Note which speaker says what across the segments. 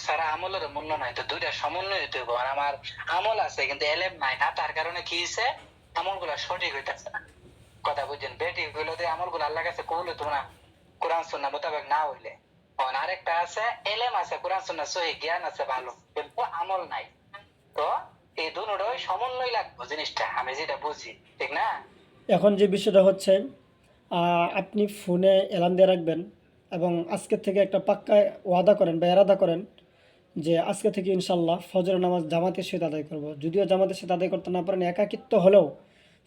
Speaker 1: ছাড়া আমলের মূল্য নাই, তো দুইটা সমন্বয় হইতে হবে। আর আমার আমল আছে কিন্তু এলেম নাই না, তার কারণে কি হয়েছে, আমল গুলা সঠিক হইতেছে না। কথা বুঝছেন? বেটি গুলোতে আমল গুলো আল্লাহ কাছে কবুল হইতো না কোরআন সুন্নাহ মোতাবেক না হইলে। আরেকটা আছে এলেম আছে, কোরআন সুন্নাহ সহিহ জ্ঞান আছে ভালো, কিন্তু আমল নাই। তো এই দুটোই সমন্বয় লাগবে জিনিসটা, আমি যেটা বুঝি, ঠিক না?
Speaker 2: এখন যে বিষয়টা হচ্ছে, আপনি ফোনে অ্যালার্ম দিয়ে রাখবেন এবং আজকের থেকে একটা পাক্কা ওয়াদা করেন বা এরাদা করেন যে আজকে থেকে ইনশাল্লাহ ফজরের নামাজ জামাতের সাথে আদায় করব। যদিও জামাতের সাথে আদায় করতে না পারেন, একাকিত্ব হলেও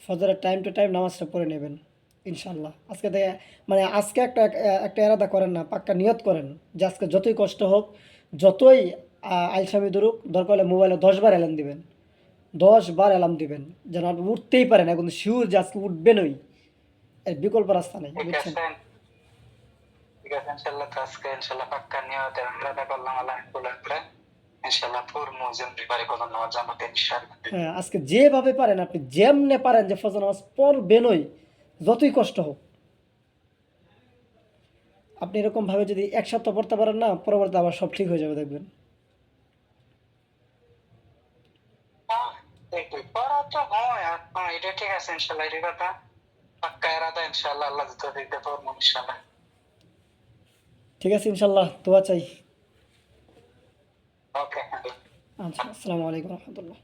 Speaker 2: ফজরের টাইম টু টাইম নামাজটা পড়ে নেবেন ইনশাল্লাহ। আজকে থেকে মানে আজকে একটা একটা এরাদা করেন না, পাক্কা নিয়ত করেন যে আজকে যতই কষ্ট হোক, যতই আলসামি ধরুক, দরকার হলে মোবাইলে 10 বার অ্যালার্ম দিবেন, 10 বার অ্যালার্ম দিবেন, যেন আপনি উঠতেই পারেন, এখন শিওর যে আজকে উঠবেনই, এর বিকল্প রাস্তা নেই,
Speaker 1: ঠিক
Speaker 2: বুঝছেন?
Speaker 1: আছে, ঠিক আছে, ইনশাল্লাহ। তো আজকে ইনশাল্লাহ পাক্কা নিয়ত আমরা করলাম, আল্লাহ কবুল করে ইনশাল্লাহ পড়মু যেমনি পারি ফজর নামাজ জামাতে ইনশাল্লাহ।
Speaker 2: হ্যাঁ, আজকে যেভাবে পারেন, আপনি যেমনে পারেন যে ফজর নামাজ পড়বেনই, যতই কষ্ট হোক। আপনি এরকমভাবে যদি 1 সপ্তাহ পড়তে পারেন না, পরবর্তী আবার সব ঠিক হয়ে যাবে, দেখবেন।
Speaker 1: পড়া তো হয়, এটা ঠিক আছে ইনশাল্লাহ, এটা কথা পাক্কা এরাদা ইনশাল্লাহ, আল্লাহ যত দিতে পড়মু ইনশাল্লাহ।
Speaker 2: ঠিক আছে, ইনশাল্লাহ, দোয়া চাই।
Speaker 1: ওকে।
Speaker 2: আচ্ছা, আসসালামু আলাইকুম রহমতুল্লাহ।